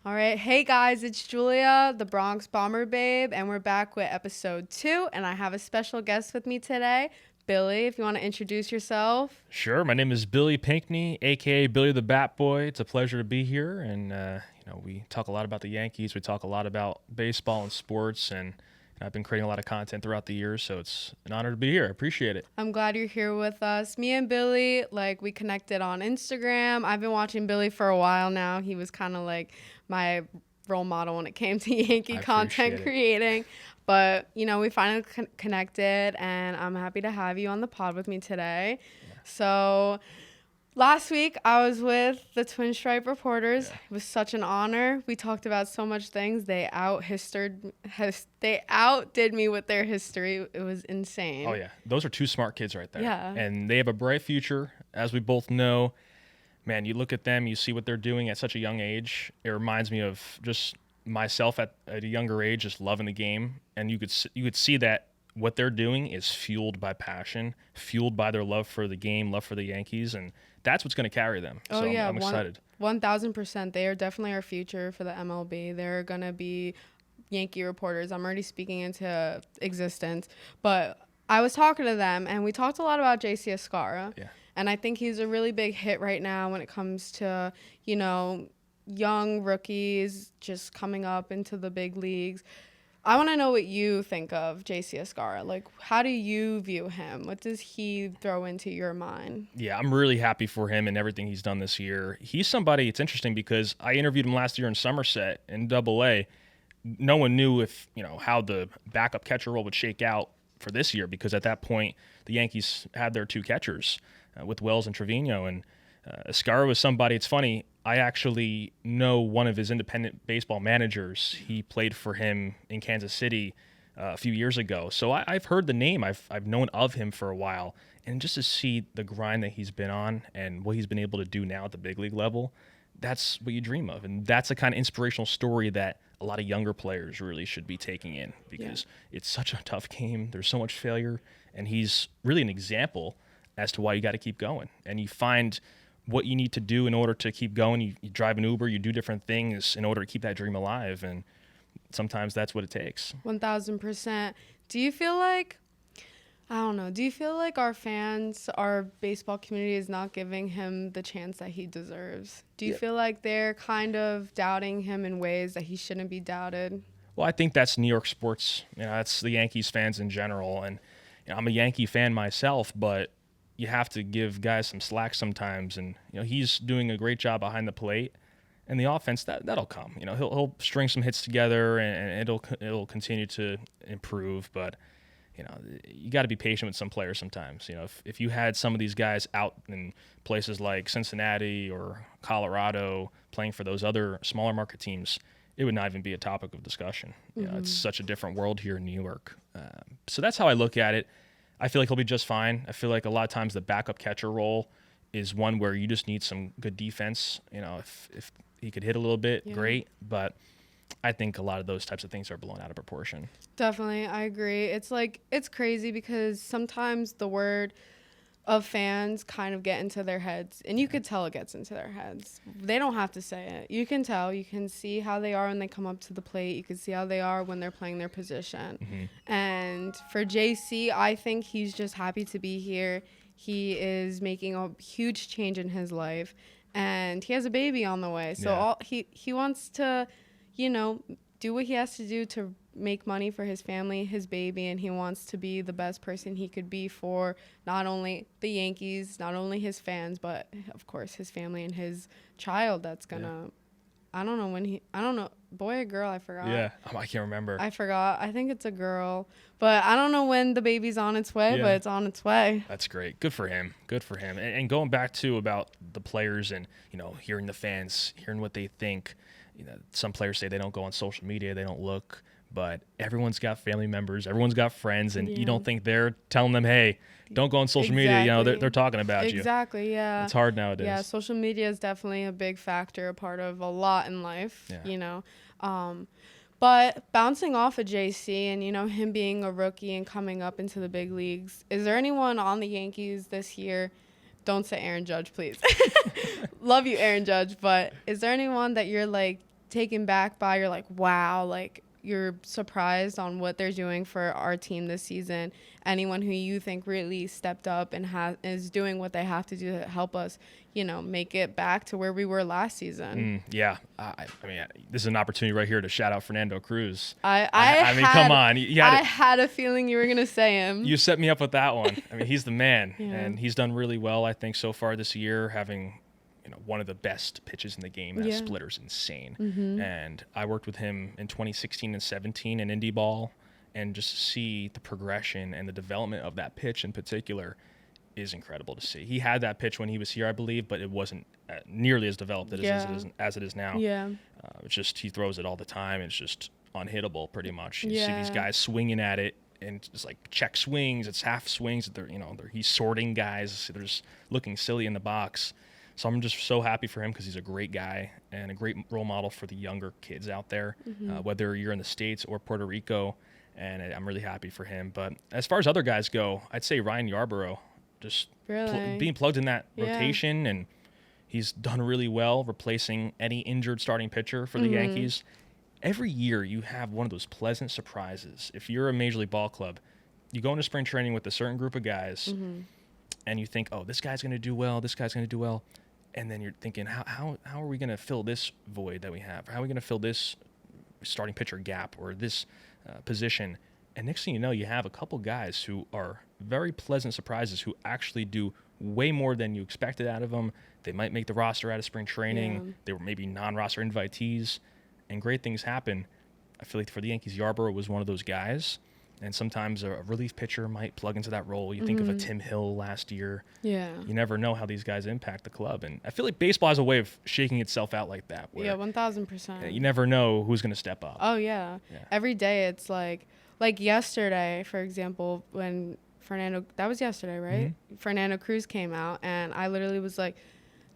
All right. Hey guys, it's Julia, the Bronx Bomber Babe, and we're back with episode 2. And I have a special guest with me today, Billy. If you want to introduce yourself. Sure. My name is Billy Pinkney, aka Billy the Bat Boy. It's a pleasure to be here. And, we talk a lot about the Yankees. We talk a lot about baseball and sports. And I've been creating a lot of content throughout the years. So it's an honor to be here. I appreciate it. I'm glad you're here with us. Me and Billy, we connected on Instagram. I've been watching Billy for a while now. He was kind of like my role model when it came to Yankee content creating. But, we finally connected, and I'm happy to have you on the pod with me today. Yeah. So last week, I was with the Twin Stripe reporters. Yeah. It was such an honor. We talked about so much things. They outdid me with their history. It was insane. Oh, yeah. Those are two smart kids right there. Yeah. And they have a bright future, as we both know. Man, you look at them, you see what they're doing at such a young age. It reminds me of just myself at a younger age, just loving the game. And you could see that what they're doing is fueled by passion, fueled by their love for the game, love for the Yankees, and that's what's going to carry them. Oh, so yeah, I'm excited. 1,000%. They are definitely our future for the MLB. They're going to be Yankee reporters. I'm already speaking into existence. But I was talking to them, and we talked a lot about JC Escara. Yeah. And I think he's a really big hit right now when it comes to, young rookies just coming up into the big leagues. I want to know what you think of JC Escara. How do you view him? What does he throw into your mind? Yeah, I'm really happy for him and everything he's done this year. He's somebody, it's interesting because I interviewed him last year in Somerset in Double-A. No one knew how the backup catcher role would shake out for this year because at that point the Yankees had their two catchers with Wells and Trevino. And Escara was somebody, it's funny, I actually know one of his independent baseball managers. He played for him in Kansas City a few years ago. So I've heard the name. I've known of him for a while. And just to see the grind that he's been on and what he's been able to do now at the big league level, that's what you dream of. And that's the kind of inspirational story that a lot of younger players really should be taking in because it's such a tough game. There's so much failure. And he's really an example as to why you got to keep going. And you find what you need to do in order to keep going. You drive an Uber, you do different things in order to keep that dream alive. And sometimes that's what it takes. 1,000%. Do you feel like our fans, our baseball community is not giving him the chance that he deserves? Do you feel like they're kind of doubting him in ways that he shouldn't be doubted? Well, I think that's New York sports. That's the Yankees fans in general. And I'm a Yankee fan myself, but you have to give guys some slack sometimes. And, he's doing a great job behind the plate. And the offense, that'll come. He'll string some hits together, and it'll continue to improve. But, you got to be patient with some players sometimes. If you had some of these guys out in places like Cincinnati or Colorado playing for those other smaller market teams, it would not even be a topic of discussion. Mm-hmm. It's such a different world here in New York. So that's how I look at it. I feel like he'll be just fine. I feel like a lot of times the backup catcher role is one where you just need some good defense. If he could hit a little bit, great. But I think a lot of those types of things are blown out of proportion. Definitely, I agree. It's crazy because sometimes the word of fans kind of get into their heads, and you could tell it gets into their heads. They don't have to say it. You can tell. You can see how they are when they come up to the plate. You can see how they are when they're playing their position. Mm-hmm. And for JC, I think he's just happy to be here. He is making a huge change in his life, and he has a baby on the way. So he wants to, do what he has to do to make money for his family, his baby, and he wants to be the best person he could be for not only the Yankees, not only his fans, but of course his family and his child that's gonna I don't know, boy or girl, I forgot. Yeah, I can't remember. I forgot. I think it's a girl, but I don't know when the baby's on its way, but it's on its way. That's great. Good for him. And going back to about the players and, hearing the fans, hearing what they think. Some players say they don't go on social media, they don't look, but everyone's got family members, everyone's got friends, and you don't think they're telling them, hey, don't go on social media. They're talking about you. Exactly, yeah. It's hard nowadays. Yeah, social media is definitely a big factor, a part of a lot in life, But bouncing off of JC and, him being a rookie and coming up into the big leagues, is there anyone on the Yankees this year? Don't say Aaron Judge, please. Love you, Aaron Judge. But is there anyone that you're taken back by, you're like, wow, like you're surprised on what they're doing for our team this season. Anyone who you think really stepped up and is doing what they have to do to help us, make it back to where we were last season. Yeah. I mean, this is an opportunity right here to shout out Fernando Cruz. I mean, come on. I had a feeling you were going to say him. You set me up with that one. I mean, he's the man, Yeah. and he's done really well, I think, so far this year, having one of the best pitches in the game. That splitter's insane. And I worked with him in 2016 and 17 in indie ball, and just to see the progression and the development of that pitch in particular is incredible to see. He had that pitch when he was here, I believe, but it wasn't nearly as developed as it is now. Yeah. It's just he throws it all the time. It's just unhittable pretty much. You see these guys swinging at it, and it's like check swings, it's half swings. He's sorting guys. They're just looking silly in the box. So I'm just so happy for him because he's a great guy and a great role model for the younger kids out there, whether you're in the States or Puerto Rico. And I'm really happy for him. But as far as other guys go, I'd say Ryan Yarborough, just being plugged in that rotation, and he's done really well replacing any injured starting pitcher for the Yankees. Every year you have one of those pleasant surprises. If you're a Major League Ball club, you go into spring training with a certain group of guys, and you think, oh, this guy's going to do well, this guy's going to do well. And then you're thinking, how are we going to fill this void that we have? How are we going to fill this starting pitcher gap or this position? And next thing you know, you have a couple guys who are very pleasant surprises who actually do way more than you expected out of them. They might make the roster out of spring training. They were maybe non-roster invitees, and great things happen. I feel like for the Yankees, Yarborough was one of those guys. And sometimes a relief pitcher might plug into that role. You think of a Tim Hill last year. Yeah. You never know how these guys impact the club. And I feel like baseball has a way of shaking itself out like that. Where 1,000%. You never know who's going to step up. Oh, yeah. Every day it's like yesterday, for example, when that was yesterday, right? Fernando Cruz came out, and I literally was like,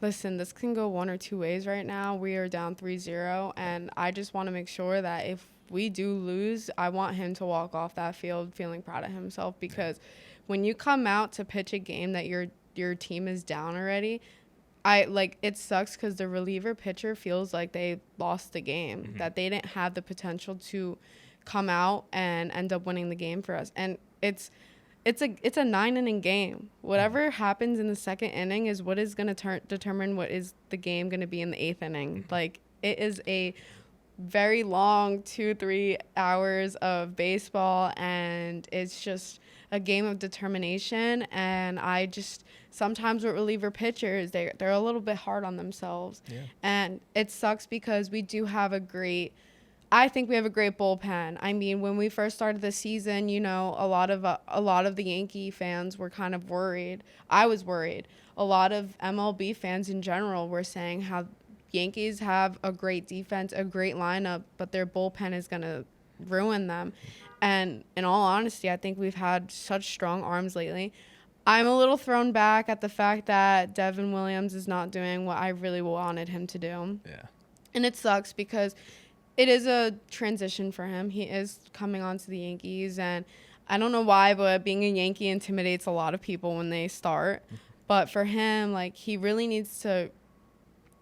listen, this can go one or two ways right now. We are down 3-0, and I just want to make sure that if we do lose, I want him to walk off that field feeling proud of himself, because when you come out to pitch a game that your team is down already, it sucks because the reliever pitcher feels like they lost the game, that they didn't have the potential to come out and end up winning the game for us. And it's a 9-inning game. Whatever happens in the second inning is what is going to determine what is the game going to be in the 8th inning. Like, it is a very long 2-3 hours of baseball, and it's just a game of determination. And I just sometimes with reliever pitchers, they're a little bit hard on themselves, and it sucks because I think we have a great bullpen. I mean, when we first started the season, a lot of the Yankee fans were kind of worried. I was worried. A lot of MLB fans in general were saying how Yankees have a great defense, a great lineup, but their bullpen is going to ruin them. And in all honesty, I think we've had such strong arms lately. I'm a little thrown back at the fact that Devin Williams is not doing what I really wanted him to do. Yeah. And it sucks because it is a transition for him. He is coming on to the Yankees, and I don't know why, but being a Yankee intimidates a lot of people when they start. But for him, he really needs to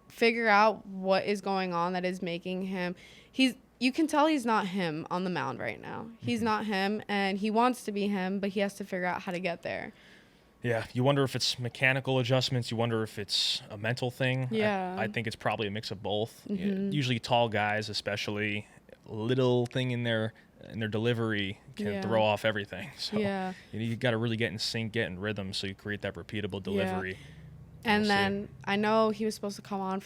figure out what is going on that is making him you can tell he's not him on the mound right now. He's not him, and he wants to be him, but he has to figure out how to get there. Yeah, you wonder if it's mechanical adjustments. You wonder if it's a mental thing. Yeah. I think it's probably a mix of both. Usually tall guys, especially, a little thing in their delivery can throw off everything. So you got to really get in sync, get in rhythm, so you create that repeatable delivery. And then I know he was supposed to come on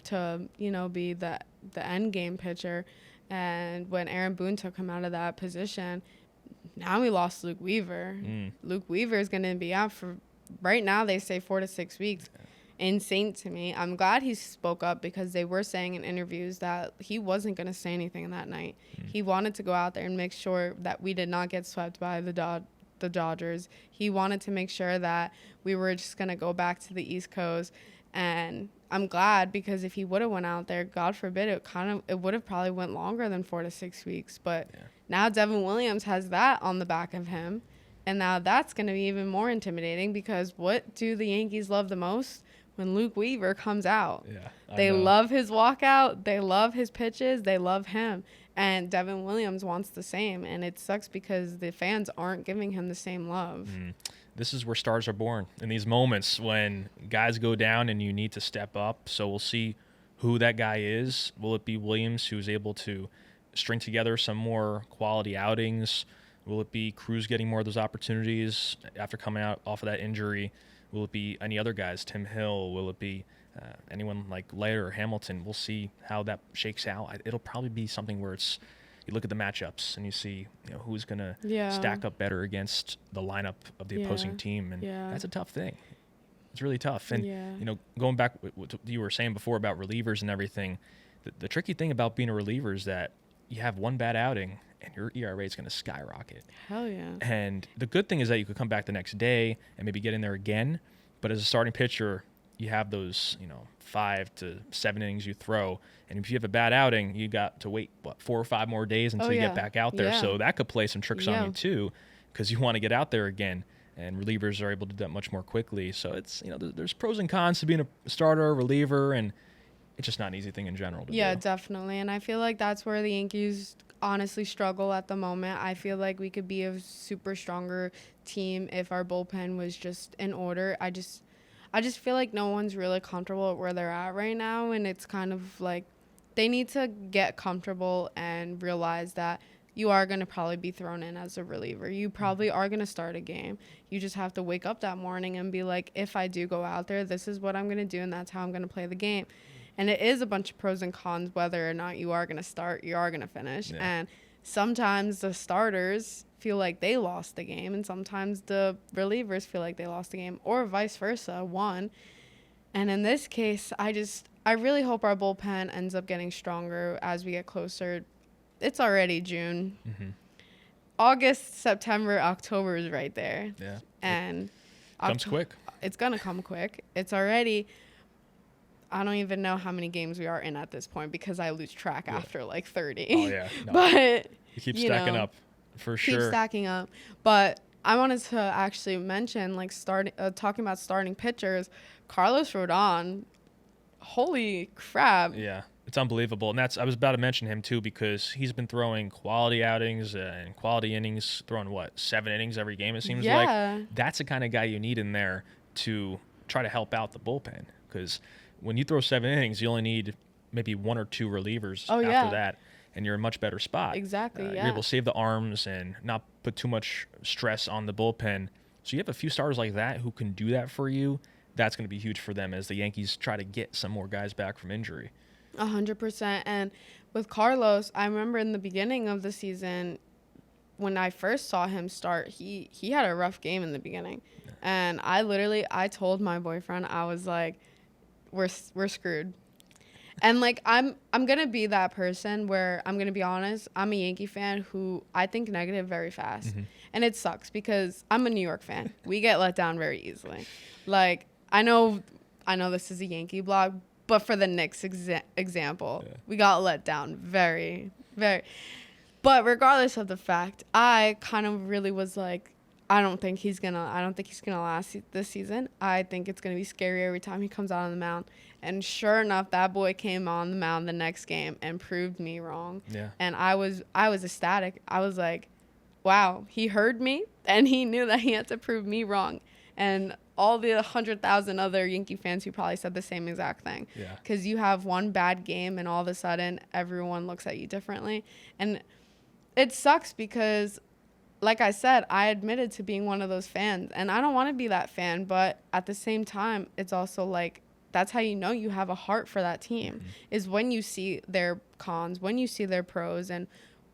to be the end game pitcher, and when Aaron Boone took him out of that position, now we lost Luke Weaver. Luke Weaver is going to be out for, right now they say 4 to 6 weeks. Insane to me. I'm glad he spoke up, because they were saying in interviews that he wasn't going to say anything that night. He wanted to go out there and make sure that we did not get swept by the Dodgers. He wanted to make sure that we were just going to go back to the East Coast. And I'm glad, because if he would have went out there, God forbid, it would have probably went longer than 4 to 6 weeks. But now Devin Williams has that on the back of him. And now that's going to be even more intimidating, because what do the Yankees love the most? when Luke Weaver comes out. Yeah, They love his walkout. They love his pitches. They love him. And Devin Williams wants the same. And it sucks because the fans aren't giving him the same love. This is where stars are born, in these moments when guys go down and you need to step up. So we'll see who that guy is. Will it be Williams, who's able to string together some more quality outings? Will it be Cruz getting more of those opportunities after coming out off of that injury? Will it be any other guys, Tim Hill? Will it be anyone like Leiter or Hamilton? We'll see how that shakes out. It'll probably be something where it's, you look at the matchups and you see, who's going to stack up better against the lineup of the opposing team. And that's a tough thing. It's really tough. And, going back what you were saying before about relievers and everything, the tricky thing about being a reliever is that you have one bad outing and your ERA is going to skyrocket. Hell yeah. And the good thing is that you could come back the next day and maybe get in there again. But as a starting pitcher, you have those, 5 to 7 innings you throw. And if you have a bad outing, you got to wait, 4 or 5 more days until you get back out there. So that could play some tricks on you too, because you want to get out there again. And relievers are able to do that much more quickly. So it's, there's pros and cons to being a starter, a reliever, and it's just not an easy thing in general to do. Definitely. And I feel like that's where the Yankees honestly struggle at the moment. I feel like we could be a super stronger team if our bullpen was just in order. I just feel like no one's really comfortable at where they're at right now, and it's kind of like they need to get comfortable and realize that you are going to probably be thrown in as a reliever. You probably are going to start a game. You just have to wake up that morning and be like, if I do go out there, this is what I'm going to do, and that's how I'm going to play the game. And it is a bunch of pros and cons whether or not you are going to start, you are going to finish. And sometimes the starters feel like they lost the game, and sometimes the relievers feel like they lost the game, or vice versa, won. And in this case, I really hope our bullpen ends up getting stronger as we get closer. It's already June. August, September, October is right there. Yeah. And comes quick. It's going to come quick. It's already, I don't even know how many games we are in at this point because I lose track after like 30. Oh, yeah. No. But you keep stacking up for sure. Keep stacking up. But I wanted to actually mention, like, talking about starting pitchers, Carlos Rodon, holy crap. Yeah, it's unbelievable. And I was about to mention him too, because he's been throwing quality outings and quality innings, throwing 7 innings every game, it seems like. That's the kind of guy you need in there to try to help out the bullpen, because when you throw 7 innings, you only need maybe 1 or 2 relievers after that, and you're in a much better spot. Exactly, You're able to save the arms and not put too much stress on the bullpen. So you have a few starters like that who can do that for you. That's going to be huge for them as the Yankees try to get some more guys back from injury. 100%. And with Carlos, I remember in the beginning of the season, when I first saw him start, he had a rough game in the beginning. And I told my boyfriend, I was like, we're screwed. And like I'm gonna be that person where I'm gonna be honest. I'm a Yankee fan who I think negative very fast, and it sucks because I'm a New York fan. We get let down very easily. Like I know this is a Yankee blog, but for the Knicks example, we got let down very, very. But regardless of the fact, I kind of really was like, I don't think he's gonna last this season. I think it's gonna be scary every time he comes out on the mound. And sure enough, that boy came on the mound the next game and proved me wrong. Yeah. And I was ecstatic. I was like, wow, he heard me and he knew that he had to prove me wrong. And all the 100,000 other Yankee fans who probably said the same exact thing. Yeah. Because you have one bad game and all of a sudden everyone looks at you differently. And it sucks because, like I said, I admitted to being one of those fans. And I don't want to be that fan. But at the same time, it's also like, that's how you know you have a heart for that team, is when you see their cons, when you see their pros, and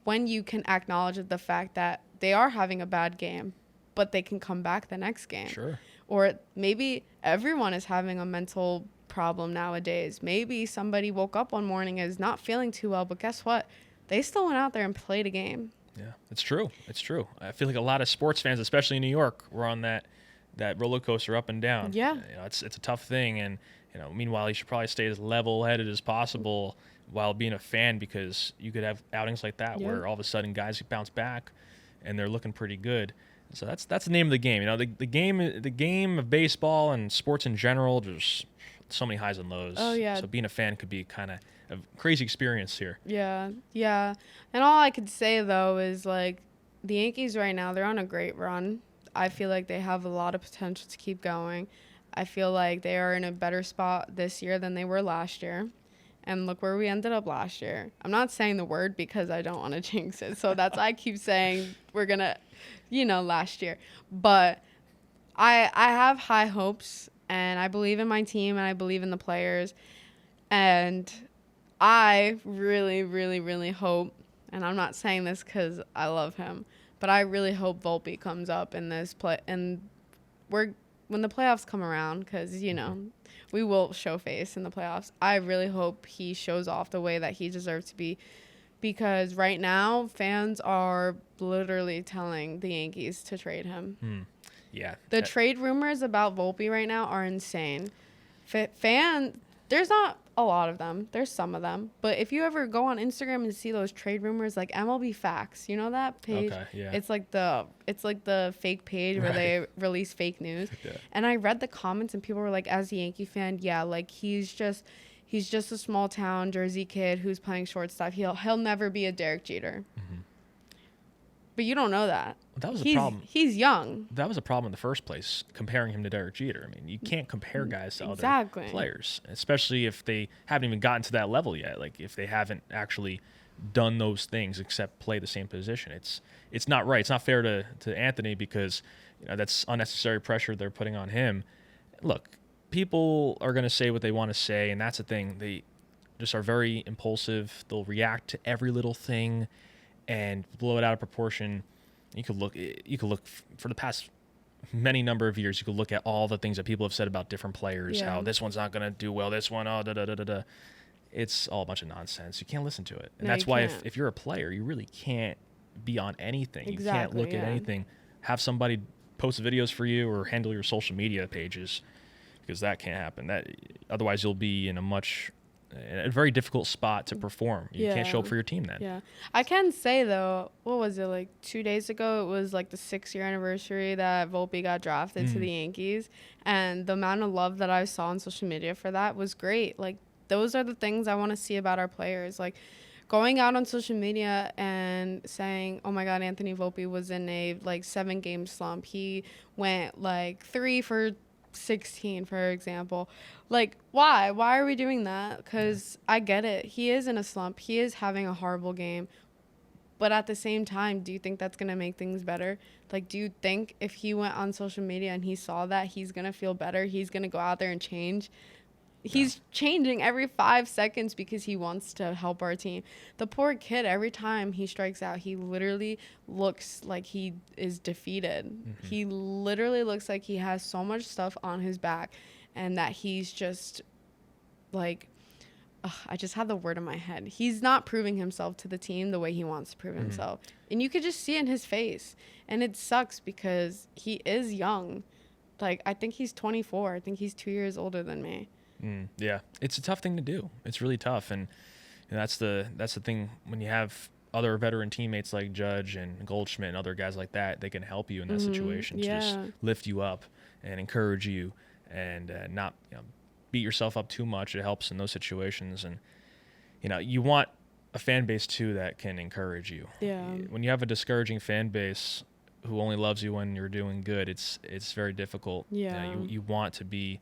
when you can acknowledge the fact that they are having a bad game, but they can come back the next game. Sure. Or maybe everyone is having a mental problem nowadays. Maybe somebody woke up one morning and is not feeling too well, but guess what? They still went out there and played a game. Yeah, it's true. It's true. I feel like a lot of sports fans, especially in New York, were on that roller coaster up and down. Yeah. It's a tough thing, and meanwhile, you should probably stay as level-headed as possible while being a fan, because you could have outings like that where all of a sudden guys bounce back and they're looking pretty good. So that's the name of the game. The game of baseball and sports in general, there's so many highs and lows. Oh, yeah. So being a fan could be kind of a crazy experience here. Yeah, yeah. And all I could say, though, is, like, the Yankees right now, they're on a great run. I feel like they have a lot of potential to keep going. I feel like they are in a better spot this year than they were last year. And look where we ended up last year. I'm not saying the word because I don't want to jinx it. So that's why I keep saying we're going to, last year. But I have high hopes, and I believe in my team, and I believe in the players. And I really, really, really hope, and I'm not saying this because I love him, but I really hope Volpe comes up in this play, and when the playoffs come around, because we will show face in the playoffs. I really hope he shows off the way that he deserves to be, because right now fans are literally telling the Yankees to trade him. Yeah. The trade rumors about Volpe right now are insane. There's not a lot of them. There's some of them. But if you ever go on Instagram and see those trade rumors, like MLB Facts, you know that page? Okay, yeah. It's like the fake page where they release fake news. Yeah. And I read the comments, and people were like, as a Yankee fan, yeah, like he's just a small town Jersey kid who's playing shortstop. He'll never be a Derek Jeter. Mm-hmm. But you don't know that. That was a problem. He's young. That was a problem in the first place, comparing him to Derek Jeter. I mean, you can't compare guys to other players, especially if they haven't even gotten to that level yet. Like, if they haven't actually done those things except play the same position. It's not right. It's not fair to Anthony, because that's unnecessary pressure they're putting on him. Look, people are going to say what they want to say, and that's the thing. They just are very impulsive. They'll react to every little thing and blow it out of proportion. You could look for the past many number of years. You could look at all the things that people have said about different players. Yeah. How this one's not going to do well. This one, da. It's all a bunch of nonsense. You can't listen to it, and that's why if you're a player, you really can't be on anything. Exactly, you can't look at anything. Have somebody post videos for you or handle your social media pages, because that can't happen. Otherwise you'll be in a very difficult spot to perform. You can't show up for your team then. Yeah. I can say, though, what was it, like 2 days ago? It was like the 6-year anniversary that Volpe got drafted to the Yankees. And the amount of love that I saw on social media for that was great. Like, those are the things I want to see about our players. Like, going out on social media and saying, oh, my God, Anthony Volpe was in a, 7-game slump. He went, 3 for 16, for example. Like, why are we doing that? Because I get it, he is in a slump, he is having a horrible game, but at the same time, do you think that's gonna make things better? Like, do you think if he went on social media and he saw that, he's gonna feel better, he's gonna go out there and change? He's changing every 5 seconds because he wants to help our team. The poor kid, every time he strikes out, he literally looks like he is defeated. Mm-hmm. He literally looks like he has so much stuff on his back, and that he's just I just had the word in my head. He's not proving himself to the team the way he wants to prove himself. And you could just see it in his face. And it sucks because he is young. Like, I think he's 24. I think he's 2 years older than me. Yeah, it's a tough thing to do. It's really tough, and that's the thing. When you have other veteran teammates like Judge and Goldschmidt and other guys like that, they can help you in that situation to just lift you up and encourage you, and not beat yourself up too much. It helps in those situations, and you want a fan base too that can encourage you. Yeah. When you have a discouraging fan base who only loves you when you're doing good, it's very difficult. Yeah. You want to be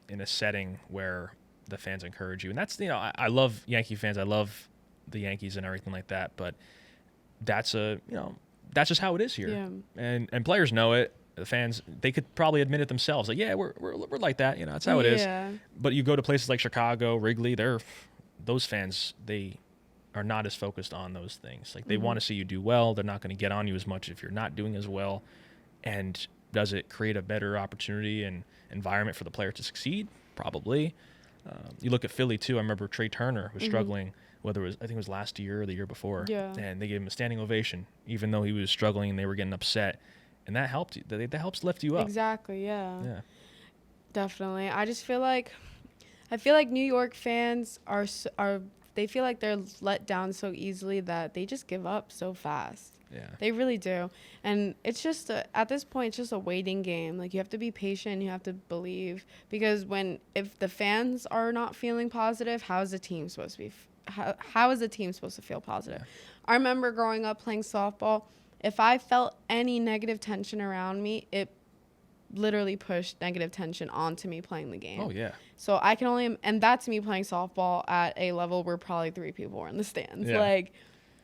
in a setting where the fans encourage you, and that's I love Yankee fans. I love the Yankees and everything like that, but that's just how it is here. Yeah. And players know it. The fans, they could probably admit it themselves. Like, yeah, we're like that. That's how it is. But you go to places like Chicago, Wrigley, those fans, they are not as focused on those things. Like, they want to see you do well. They're not going to get on you as much if you're not doing as well. And does it create a better opportunity and environment for the player to succeed? Probably. You look at Philly too. I remember Trey Turner was struggling, I think it was last year or the year before. Yeah. And they gave him a standing ovation, even though he was struggling and they were getting upset. And that helped you. That helps lift you up. Exactly. Yeah. Yeah. Definitely. I feel like New York fans they feel like they're let down so easily that they just give up so fast. Yeah. They really do. And it's just at this point, it's just a waiting game. Like, you have to be patient. You have to believe, because if the fans are not feeling positive, how is the team supposed to be? How is the team supposed to feel positive? Yeah. I remember growing up playing softball. If I felt any negative tension around me, it literally pushed negative tension onto me playing the game. Oh, yeah. So I can only, and that's me playing softball at a level where probably 3 people were in the stands. Yeah. Like,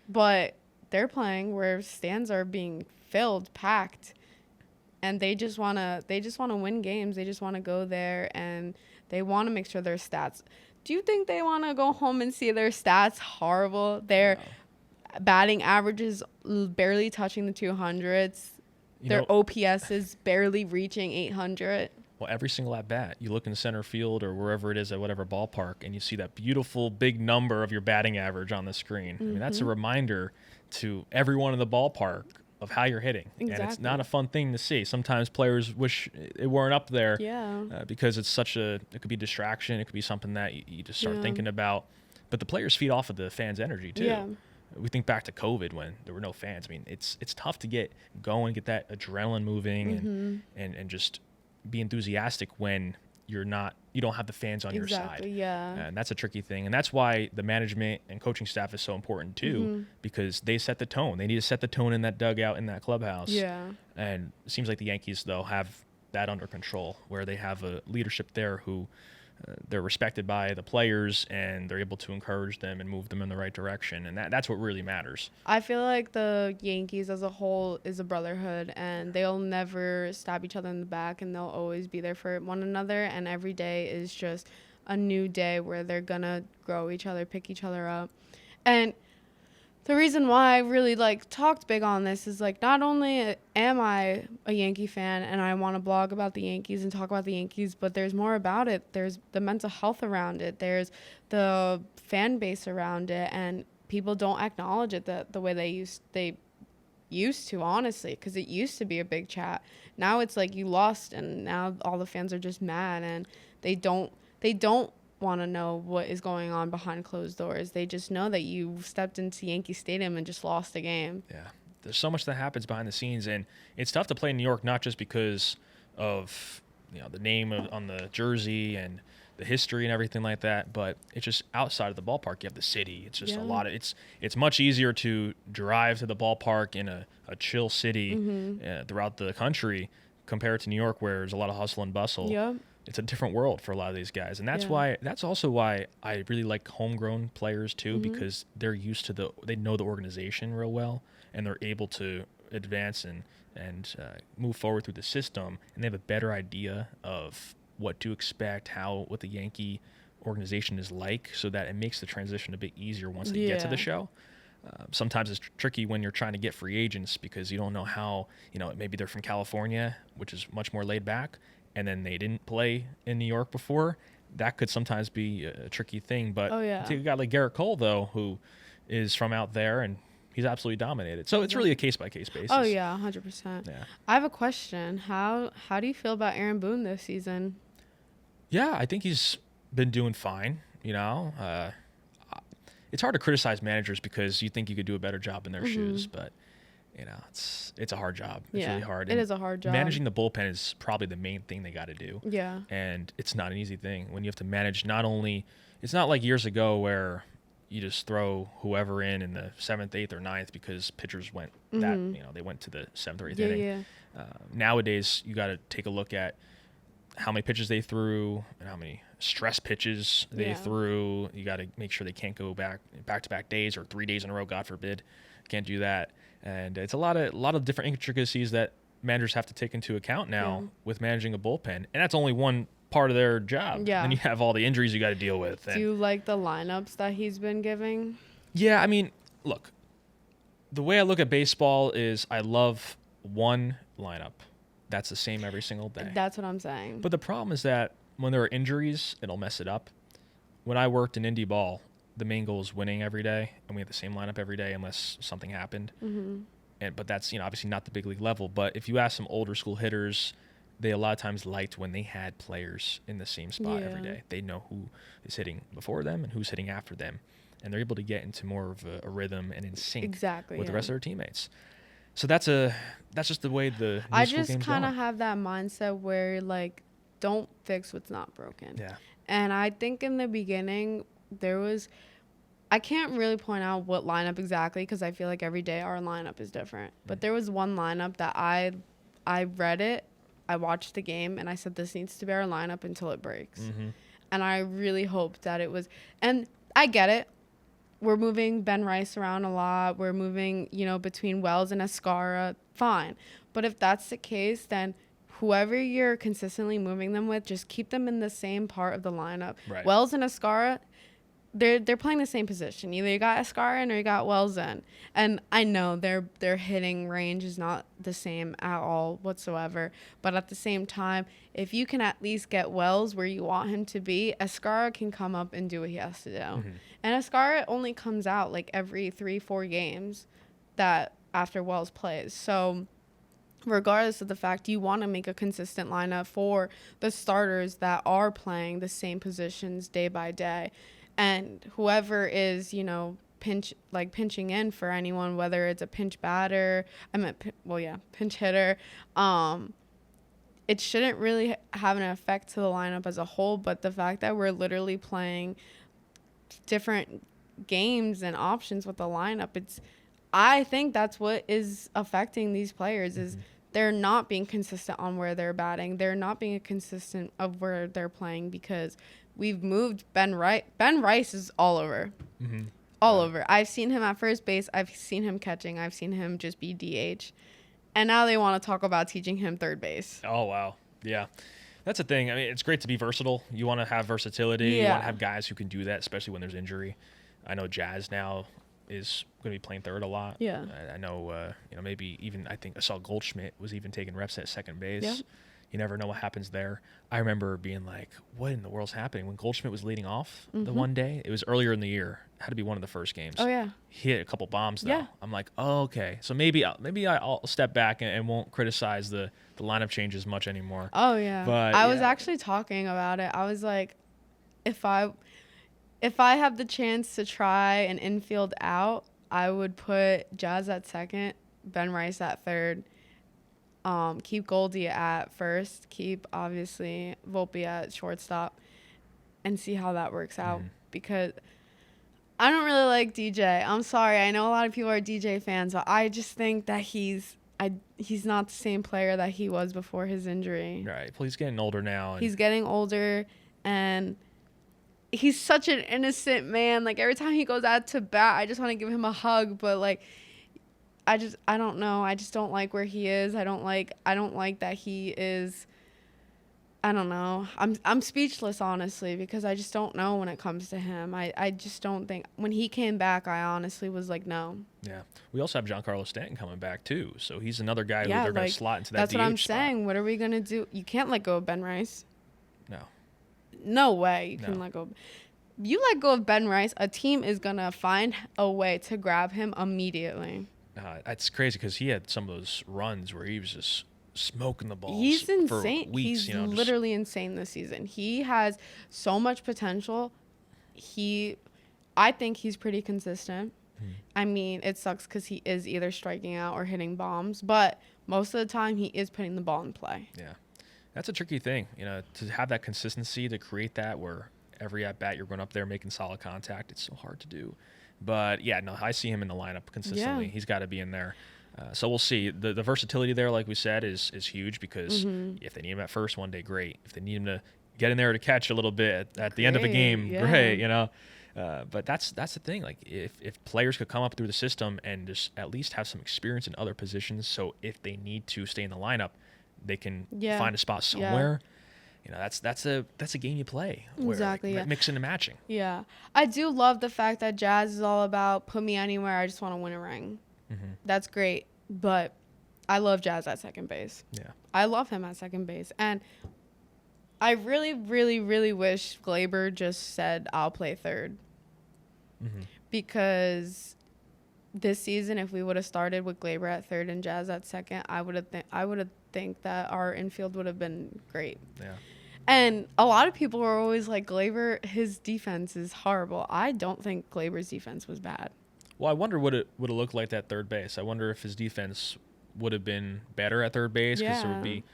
but they're playing where stands are being filled, packed, and they just wanna win games. They just wanna go there and they wanna make sure their stats. Do you think they wanna go home and see their stats horrible? Their batting average is barely touching the 200s. Their OPS is barely reaching 800. Well, every single at bat, you look in center field or wherever it is at whatever ballpark, and you see that beautiful big number of your batting average on the screen. I mean, that's a reminder to everyone in the ballpark of how you're hitting. Exactly. And it's not a fun thing to see. Sometimes players wish it weren't up there. Yeah. Because it's it could be distraction. It could be something that you just start thinking about. But the players feed off of the fans' energy too. Yeah. We think back to COVID when there were no fans. I mean, it's tough to get going, get that adrenaline moving, and just be enthusiastic when you don't have the fans on your side. Exactly, yeah. And that's a tricky thing. And that's why the management and coaching staff is so important too, because they set the tone. They need to set the tone in that dugout, in that clubhouse. Yeah. And it seems like the Yankees, though, have that under control, where they have a leadership there who they're respected by the players, and they're able to encourage them and move them in the right direction. And that's what really matters. I feel like the Yankees as a whole is a brotherhood, and they'll never stab each other in the back, and they'll always be there for one another. And every day is just a new day where they're going to grow each other, pick each other up. And the reason why I really talked big on this is not only am I a Yankee fan and I want to blog about the Yankees and talk about the Yankees, but there's more about it. There's the mental health around it. There's the fan base around it, and people don't acknowledge it the way they used to, honestly, because it used to be a big chat. Now it's you lost, and now all the fans are just mad, and they don't want to know what is going on behind closed doors. They just know that you stepped into Yankee Stadium and just lost a game. Yeah. There's so much that happens behind the scenes, and it's tough to play in New York, not just because of the name on the jersey and the history and everything like that, but it's just outside of the ballpark. You have the city. It's just a lot of it's much easier to drive to the ballpark in a chill city throughout the country compared to New York, where there's a lot of hustle and bustle. Yep. It's a different world for a lot of these guys. And that's also why I really like homegrown players too, because they're used to they know the organization real well, and they're able to advance and move forward through the system, and they have a better idea of what to expect, what the Yankee organization is like, so that it makes the transition a bit easier once they get to the show. Sometimes it's tricky when you're trying to get free agents, because you don't know how, maybe they're from California, which is much more laid back, and then they didn't play in New York before. That could sometimes be a tricky thing. But take a guy like Garrett Cole, though, who is from out there, and he's absolutely dominated. So it's really a case-by-case basis. Oh, yeah, 100%. Yeah. I have a question. How do you feel about Aaron Boone this season? Yeah, I think he's been doing fine. It's hard to criticize managers because you think you could do a better job in their shoes, but it's a hard job. It's really hard. It is a hard job. Managing the bullpen is probably the main thing they got to do. Yeah. And it's not an easy thing when you have to manage it's not like years ago where you just throw whoever in the 7th, 8th, or 9th because pitchers went they went to the 7th or 8th inning. Yeah. Nowadays, you got to take a look at how many pitches they threw and how many stress pitches they threw. You got to make sure they can't go back-to-back days or 3 days in a row, God forbid. Can't do that. And it's a lot of different intricacies that managers have to take into account now with managing a bullpen. And that's only one part of their job. Yeah. And you have all the injuries you got to deal with. Do you like the lineups that he's been giving? Yeah, I mean, look, the way I look at baseball is I love one lineup. That's the same every single day. That's what I'm saying. But the problem is that when there are injuries, it'll mess it up. When I worked in indie ball, the main goal is winning every day, and we had the same lineup every day unless something happened. But that's obviously not the big league level. But if you ask some older school hitters, they a lot of times liked when they had players in the same spot every day. They know who is hitting before them and who's hitting after them, and they're able to get into more of a rhythm and in sync with the rest of their teammates. So that's just the way the I new school just game's kind of going. have that mindset where like, don't fix what's not broken. Yeah. And I think in the beginning there was, I can't really point out what lineup exactly because I feel like every day our lineup is different. But there was one lineup that I read it, I watched the game, and I said this needs to be our lineup until it breaks. Mm-hmm. And I really hoped that it was. And I get it. We're moving Ben Rice around a lot. We're moving, between Wells and Escara. Fine. But if that's the case, then whoever you're consistently moving them with, just keep them in the same part of the lineup. Right. Wells and Escara, they're playing the same position. Either you got Escara in or you got Wells in. And I know their hitting range is not the same at all whatsoever. But at the same time, if you can at least get Wells where you want him to be, Escara can come up and do what he has to do. Mm-hmm. And Escara only comes out like every 3-4 games that after Wells plays. So regardless of the fact, you want to make a consistent lineup for the starters that are playing the same positions day by day. And whoever is, pinching in for anyone, whether it's a pinch batter, pinch hitter, it shouldn't really have an effect to the lineup as a whole. But the fact that we're literally playing different games and options with the lineup, I think that's what is affecting these players is they're not being consistent on where they're batting. They're not being consistent of where they're playing because we've moved Ben Rice. Ben Rice is all over. Mm-hmm. All over. I've seen him at first base. I've seen him catching. I've seen him just be DH. And now they want to talk about teaching him third base. Oh, wow. Yeah. That's the thing. I mean, it's great to be versatile. You want to have versatility. You want to have guys who can do that, especially when there's injury. I know Jazz now is going to be playing third a lot. Yeah. I know, maybe even I think I saw Goldschmidt was even taking reps at second base. Yeah. You never know what happens there. I remember being like, what in the world's happening? When Goldschmidt was leading off the one day, it was earlier in the year. It had to be one of the first games. Oh, yeah. He hit a couple bombs, though. Yeah. I'm like, oh, okay. So maybe I'll step back and won't criticize the lineup changes much anymore. Oh, yeah. But I was actually talking about it. I was like, if I have the chance to try an infield out, I would put Jazz at second, Ben Rice at third, keep Goldie at first, keep, obviously, Volpe at shortstop, and see how that works out. Because I don't really like DJ. I'm sorry. I know a lot of people are DJ fans, but I just think that he's not the same player that he was before his injury. Right. Well, he's getting older now. He's getting older, and he's such an innocent man. Like, every time he goes out to bat, I just want to give him a hug, but, like, I don't know. I just don't like where he is. I don't like that he is. I don't know. I'm speechless, honestly, because I just don't know when it comes to him. I just don't think when he came back, I honestly was like, no. Yeah. We also have Giancarlo Stanton coming back too, so he's another guy who they're going to like, slot into that that's DH what I'm spot. saying. What are we gonna do? You can't let go of Ben Rice. No. No way you can let go. You let go of Ben Rice, a team is gonna find a way to grab him immediately. It's crazy because he had some of those runs where he was just smoking the balls. He's insane. For weeks, He's literally insane this season. He has so much potential. I think he's pretty consistent. I mean, it sucks because he is either striking out or hitting bombs, but most of the time he is putting the ball in play. Yeah. That's a tricky thing, to have that consistency, to create that where every at-bat you're going up there making solid contact. It's so hard to do. But, yeah, no, I see him in the lineup consistently. Yeah. He's got to be in there. So we'll see. The versatility there, like we said, is huge because if they need him at first one day, great. If they need him to get in there to catch a little bit at the end of a game, great, But that's the thing. Like, if players could come up through the system and just at least have some experience in other positions, so if they need to stay in the lineup, they can find a spot somewhere. That's a game you play. Exactly. Mixing and matching. Yeah. I do love the fact that Jazz is all about put me anywhere. I just want to win a ring. That's great. But I love Jazz at second base. Yeah. I love him at second base. And I really, really, really wish Glaber just said, I'll play third. Because this season, if we would have started with Glaber at third and Jazz at second, I would have think that our infield would have been great. Yeah. And a lot of people were always like, Glaber, his defense is horrible. I don't think Glaber's defense was bad. Well, I wonder what it would have looked like at third base. I wonder if his defense would have been better at third base because there would Yeah. be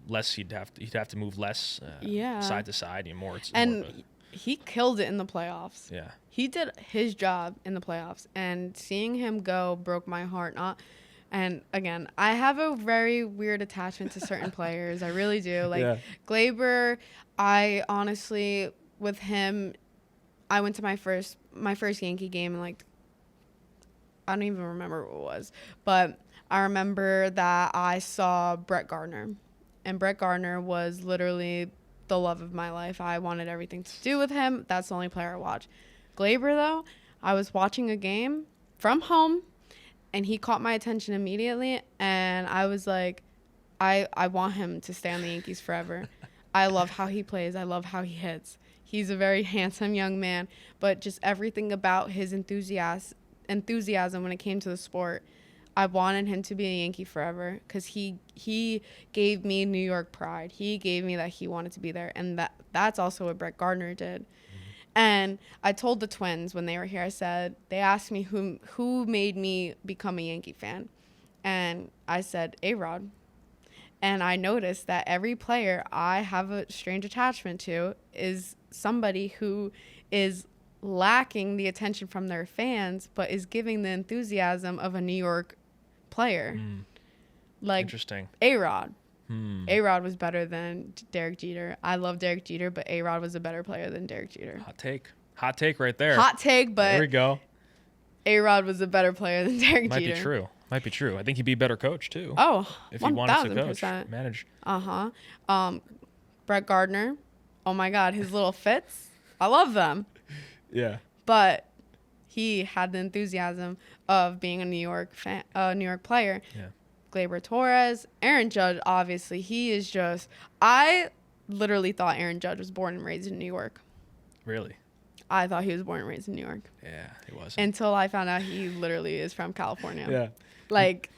less. He'd have to move less Yeah. side to side. More. It's And more of he killed it in the playoffs. yeah. He did his job in the playoffs, and seeing him go broke my heart. And again, I have a very weird attachment to certain players. I really do. Like Yeah. Glaber, I honestly, with him, I went to my first Yankee game, and like I don't even remember what it was, but I remember that I saw Brett Gardner, and Brett Gardner was literally the love of my life. I wanted everything to do with him. That's the only player I watched. Glaber, though, I was watching a game from home, and he caught my attention immediately, and I was like, I want him to stay on the Yankees forever. I love how he plays. I love how he hits. He's a very handsome young man, but just everything about his enthusiasm when it came to the sport, I wanted him to be a Yankee forever because he gave me New York pride. He gave me that he wanted to be there, and that's also what Brett Gardner did. And I told the Twins when they were here, I said, they asked me who made me become a Yankee fan. And I said, A-Rod. And I noticed that every player I have a strange attachment to is somebody who is lacking the attention from their fans, but is giving the enthusiasm of a New York player. Like Interesting. A-Rod. A-Rod was better than Derek Jeter. I love Derek Jeter, but A-Rod was a better player than Derek Jeter. Hot take right there. Hot take, but there we go. A-Rod was a better player than Derek Jeter. Might be true. I think he'd be a better coach too. Oh, if he wanted to coach, 1000%. manage. Brett Gardner. Oh my God, his little fits. I love them. Yeah. But he had the enthusiasm of being a New York player. Yeah. Gleyber Torres, Aaron Judge, obviously, he is just... I literally thought Aaron Judge was born and raised in New York. Really? I thought he was born and raised in New York. Yeah, he was. Until I found out he literally is from California. Yeah. Like...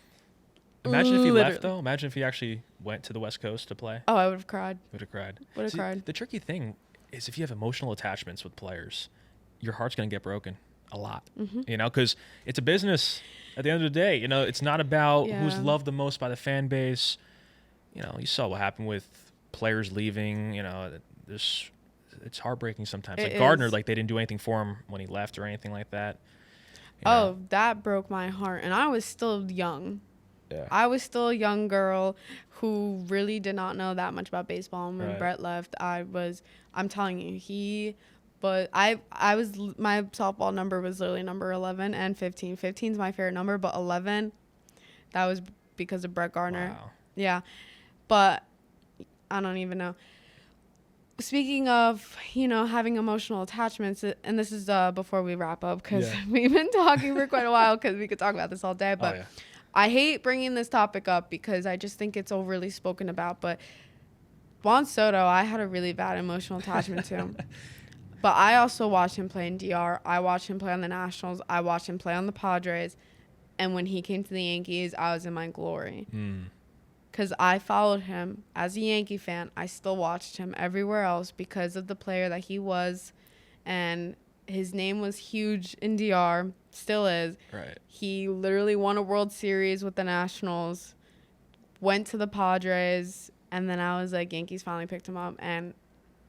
Imagine if he literally. left, though. Imagine if he actually went to the West Coast to play. Oh, I would have cried. Would have cried. Would have cried. The tricky thing is if you have emotional attachments with players, your heart's going to get broken a lot. Because it's a business at the end of the day. It's not about who's loved the most by the fan base. You saw what happened with players leaving. It's heartbreaking sometimes. It like Gardner, is. like they didn't do anything for him when he left or anything like that. Oh, that broke my heart. And I was still young. Yeah. I was still a young girl who really did not know that much about baseball. And when Brett left, I'm telling you, my softball number was literally number 11 and 15. 15 is my favorite number, but 11, that was because of Brett Gardner. Wow. Yeah. But I don't even know. Speaking of, having emotional attachments, and this is before we wrap up because we've been talking for quite a while because we could talk about this all day, but I hate bringing this topic up because I just think it's overly spoken about, but Juan Soto, I had a really bad emotional attachment to him. But I also watched him play in DR. I watched him play on the Nationals. I watched him play on the Padres. And when he came to the Yankees, I was in my glory. Because I followed him as a Yankee fan. I still watched him everywhere else because of the player that he was. And his name was huge in DR. Still is. Right. He literally won a World Series with the Nationals. Went to the Padres. And then I was like, Yankees finally picked him up. And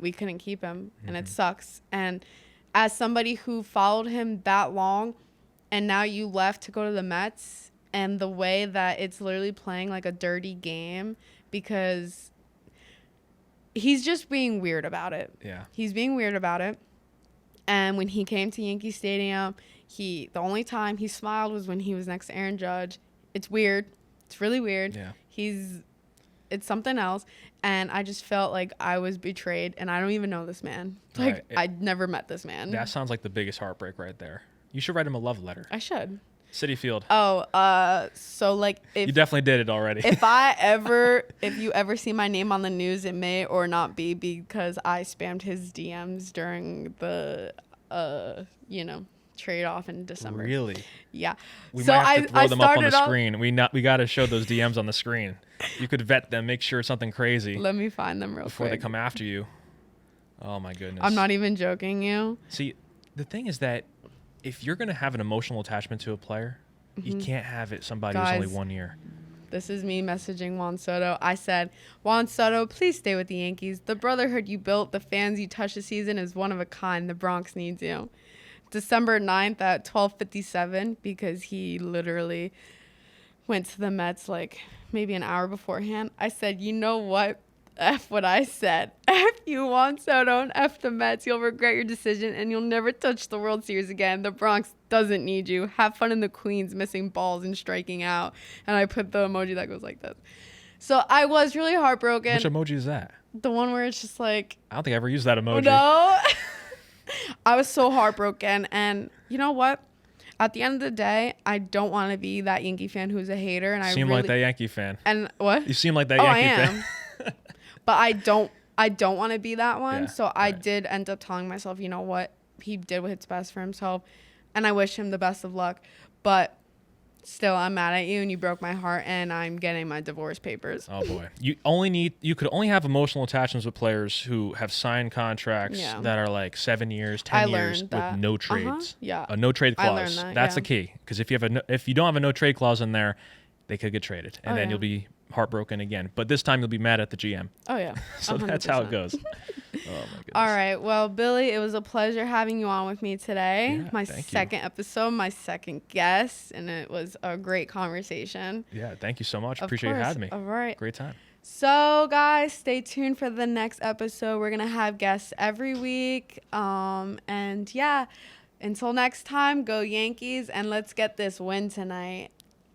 we couldn't keep him. And it sucks. And as somebody who followed him that long, and now you left to go to the Mets, and the way that it's literally playing like a dirty game because he's just being weird about it. Yeah. He's being weird about it. And when he came to Yankee Stadium, the only time he smiled was when he was next to Aaron Judge. It's weird. It's really weird. Yeah. It's something else. And I just felt like I was betrayed, and I don't even know this man. Like, I'd never met this man. That sounds like the biggest heartbreak right there. You should write him a love letter. I should. Citi Field. Oh, so like if you definitely did it already. if you ever see my name on the news, it may or not be because I spammed his DMs during the trade off in December. Really? Yeah. We so might have to throw them up on the started screen. We got to show those DMs on the screen. You could vet them, make sure it's something crazy. Let me find them before quick. they come after you. Oh my goodness. I'm not even joking you. See, the thing is that if you're going to have an emotional attachment to a player, you can't have it somebody who's only 1 year. This is me messaging Juan Soto. I said, Juan Soto, please stay with the Yankees. The brotherhood you built, the fans you touched this season is one of a kind. The Bronx needs you. December 9th at 12:57, because he literally went to the Mets like maybe an hour beforehand. I said, you know what? F what I said. F you, Juan Soto, and F the Mets. You'll regret your decision, and you'll never touch the World Series again. The Bronx doesn't need you. Have fun in the Queens, missing balls and striking out. And I put the emoji that goes like this. So I was really heartbroken. Which emoji is that? The one where it's just like... I don't think I ever used that emoji. No. I was so heartbroken. And you know what? At the end of the day, I don't want to be that Yankee fan who's a hater. And You seem like that Yankee fan. And what? You seem like that I Yankee am. fan. But I don't want to be that one. Yeah, So I right. did end up telling myself, you know what? He did what's best for himself. And I wish him the best of luck. But still, I'm mad at you and you broke my heart and I'm getting my divorce papers. Oh boy. You could only have emotional attachments with players who have signed contracts that are like 7 years, 10 years with no trades. Yeah. A no trade I clause. learned that, That's yeah. the key. Because if you don't have a no trade clause in there, they could get traded. And then you'll be heartbroken again. But this time you'll be mad at the GM. Oh, yeah. So 100%. that's how it goes. Oh my goodness. All right. Well, Billy, it was a pleasure having you on with me today. Yeah, My thank you. second episode, my second guest, and it was a great conversation. Yeah, thank you so much. Of Appreciate you course. having me. All right. Great time. So, guys, stay tuned for the next episode. We're going to have guests every week. And yeah, until next time, go Yankees, and let's get this win tonight.